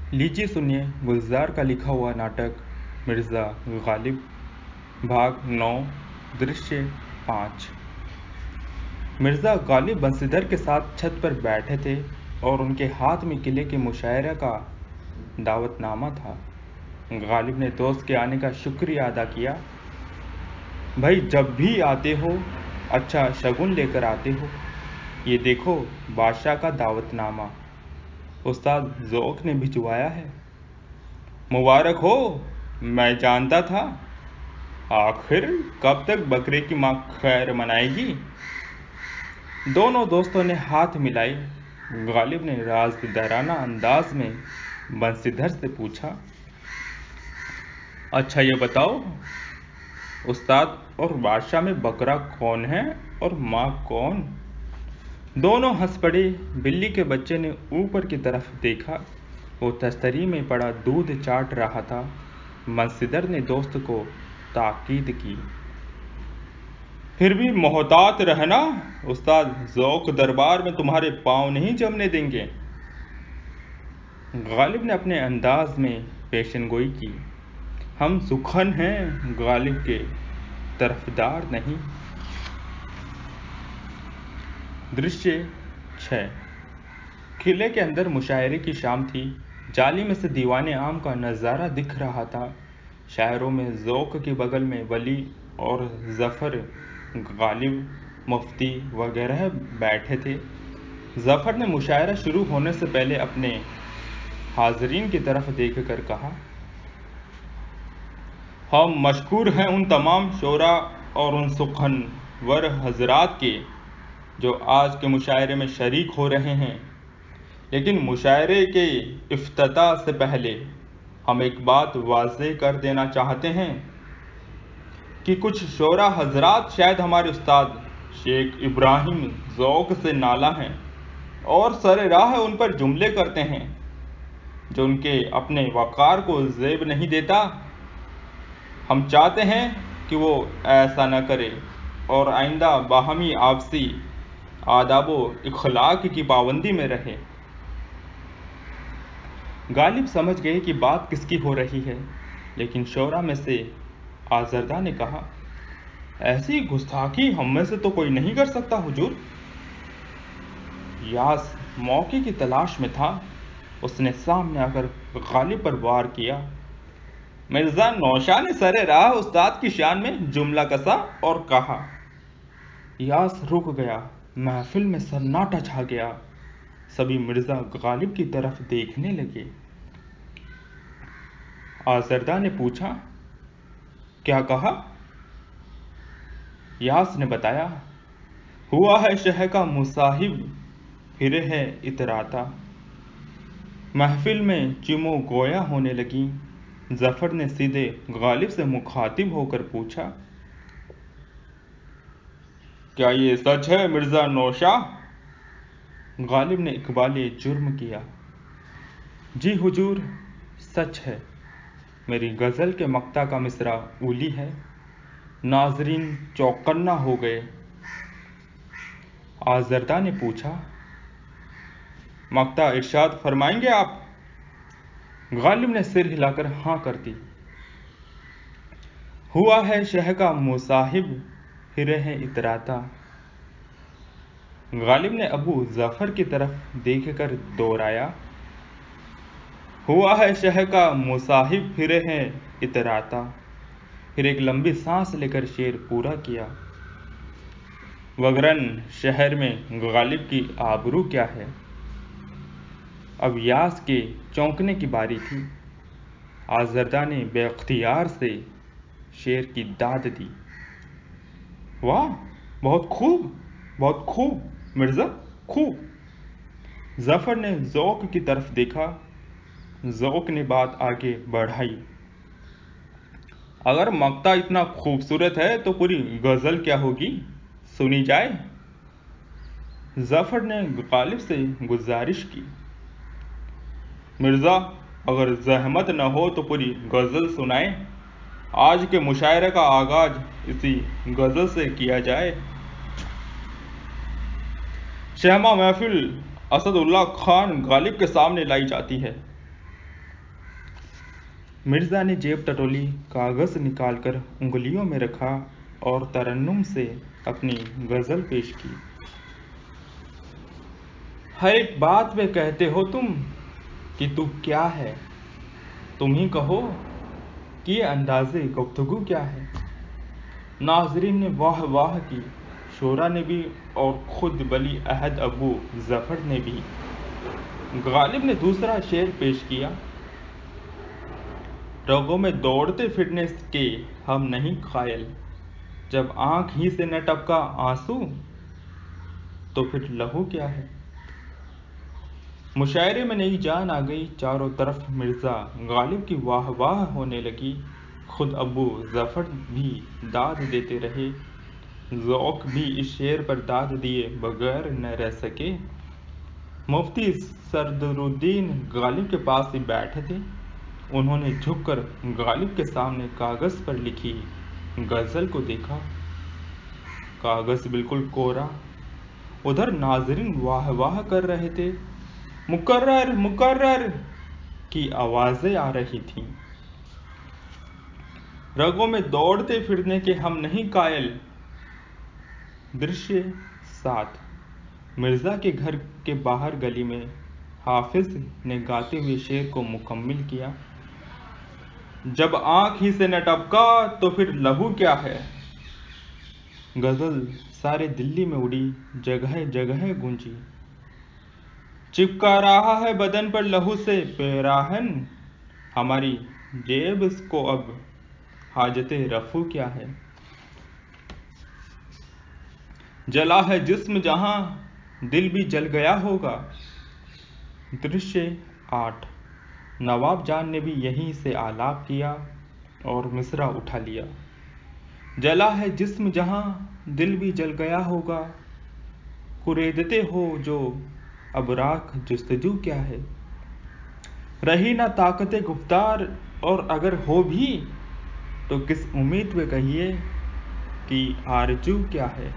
लीजिए सुनिए गुलजार का लिखा हुआ नाटक मिर्ज़ा गालिब भाग 9 दृश्य 5। मिर्ज़ा गालिब बंसीधर के साथ छत पर बैठे थे और उनके हाथ में किले के मुशायरे का दावतनामा था। गालिब ने दोस्त के आने का शुक्रिया अदा किया। भाई जब भी आते हो अच्छा शगुन लेकर आते हो। ये देखो बादशाह का दावतनामा उस्ताद ज़ौक़ ने भिजवाया है। मुबारक हो, मैं जानता था। आखिर कब तक बकरे की माँ खैर मनाएगी। दोनों दोस्तों ने हाथ मिलाए। गालिब ने राजदाराना अंदाज में बंसीधर से पूछा, अच्छा ये बताओ उस्ताद और बादशाह में बकरा कौन है और माँ कौन। दोनों हंस पड़े। बिल्ली के बच्चे ने ऊपर की तरफ देखा। वो तस्तरी में पड़ा दूध चाट रहा था। बंसीधर ने दोस्त को ताकीद की, फिर भी मोहतात रहना, उस्ताद ज़ौक़ दरबार में तुम्हारे पाँव नहीं जमने देंगे। गालिब ने अपने अंदाज में पेशनगोई की, हम सुखन हैं, गालिब के तरफदार नहीं। दृश्य 6। किले के अंदर मुशायरे की शाम थी। जाली में से दीवाने आम का नज़ारा दिख रहा था। शायरों में ज़ौक़ के बगल में वली और ज़फ़र, गालिब, मुफ्ती वगैरह बैठे थे। ज़फ़र ने मुशायरा शुरू होने से पहले अपने हाज़रीन की तरफ देखकर कहा, हम मशकूर हैं उन तमाम शोरा और उन सुखनवर हज़रात के जो आज के मुशायरे में शरीक हो रहे हैं। लेकिन मुशायरे के इफ्तिताह से पहले हम एक बात वाज़ेह कर देना चाहते हैं कि कुछ शोरा हज़रात शायद हमारे उस्ताद शेख इब्राहिम ज़ौक़ से नाला हैं और सरे राह उन पर जुमले करते हैं जो उनके अपने वक़ार को ज़ेब नहीं देता। हम चाहते हैं कि वो ऐसा न करे और आइंदा बाहमी आपसी आदाब व इख़लाक़ की पाबंदी में रहे। गालिब समझ गए कि बात किसकी हो रही है, लेकिन शोरा में से आज़रदा ने कहा, ऐसी गुस्ताखी हम में से तो कोई नहीं कर सकता हुजूर। यास मौके की तलाश में था। उसने सामने आकर गालिब पर वार किया। मिर्ज़ा नौशा ने सरे राह उस्ताद की शान में जुमला कसा और कहा। यास रुक गया। महफिल में सन्नाटा छा गया। सभी मिर्ज़ा गालिब की तरफ देखने लगे। आज़रदा ने पूछा, क्या कहा। यास ने बताया, हुआ है शह का मुसाहिब फिरे है इतराता। महफिल में चिमो गोया होने लगी। ज़फ़र ने सीधे गालिब से मुखातिब होकर पूछा, क्या ये सच है मिर्ज़ा नौशा। गालिब ने इकबाल जुर्म किया, जी हुजूर सच है। मेरी गज़ल के मक्ता का मिसरा उली है। नाज़रीन चौकन्ना हो गए। आज़रदा ने पूछा, मक्ता इरशाद फरमाएंगे आप। गालिब ने सिर हिलाकर हाँ कर दी। हुआ है शह का मुसाहिब फिरे है इतराता। गालिब ने अबू ज़फ़र की तरफ देखकर दोहराया, हुआ है शह का मुसाहिब फिरे है इतराता। फिर एक लंबी सांस लेकर शेर पूरा किया। वगरन शहर में गालिब की आबरू क्या है। अब यास के चौंकने की बारी थी। आज़रदा ने बेख्तियार से शेर की दाद दी। वाह, बहुत खूब मिर्ज़ा, खूब। ज़फ़र ने ज़ौक़ की तरफ देखा। ज़ौक़ ने बात आगे बढ़ाई, अगर मक्ता इतना खूबसूरत है तो पूरी गज़ल क्या होगी, सुनी जाए। ज़फ़र ने गालिब से गुजारिश की, मिर्ज़ा अगर ज़हमत न हो तो पूरी गज़ल सुनाएं। आज के मुशायरे का आगाज़ इसी गज़ल से किया जाए। शहमा महफिल असदुल्ला खान गालिब के सामने लाई जाती है। مرزا نے جیب ٹٹولی، کاغذ نکال کر انگلیوں میں رکھا اور ترنم سے اپنی غزل پیش کی۔ ہر ایک بات میں کہتے ہو تم کہ تو کیا ہے، تم ہی کہو کہ یہ انداز گفتگو کیا ہے۔ ناظرین نے واہ واہ کی، شعراء نے بھی اور خود ولی عہد ابو ظفر نے بھی۔ غالب نے دوسرا شعر پیش کیا۔ رگوں میں دوڑتے پھرنے کے ہم نہیں قائل، جب آنکھ ہی سے نہ ٹپکا آنسو تو پھر لہو کیا ہے۔ مشاعرے میں نئی جان آ گئی، چاروں طرف مرزا غالب کی واہ واہ ہونے لگی، خود ابو ظفر بھی داد دیتے رہے۔ ذوق بھی اس شعر پر داد دیے بغیر نہ رہ سکے۔ مفتی صدرالدین غالب کے پاس ہی بیٹھے تھے، انہوں نے جھک کر غالب کے سامنے کاغذ پر لکھی غزل کو دیکھا۔ کاغذ بالکل کوڑا، ادھر ناظرین واہ واہ کر رہے تھے، مقرر مقرر کی آوازیں آ رہی تھیں۔ رگوں میں دوڑتے پھرنے کے ہم نہیں قائل۔ درشے 7 مرزا کے گھر کے باہر گلی میں حافظ نے گاتے ہوئے شعر کو مکمل کیا۔ جب آنکھ ہی سے نہ ٹپکا تو پھر لہو کیا ہے۔ غزل سارے دلی میں اڑی، جگہ جگہ گونجی۔ چپکا رہا ہے بدن پر لہو سے پیراہن، ہماری جیب اس کو اب حاجت رفو کیا ہے۔ جلا ہے جسم جہاں دل بھی جل گیا ہوگا۔ درشے 8 نواب جان نے بھی یہیں سے آلاپ کیا اور مصرع اٹھا لیا۔ جلا ہے جسم جہاں دل بھی جل گیا ہوگا، کریدتے ہو جو اب راکھ جستجو کیا ہے۔ رہی نہ طاقت گفتار اور اگر ہو بھی تو کس امید پہ کہیے کہ آرزو کیا ہے۔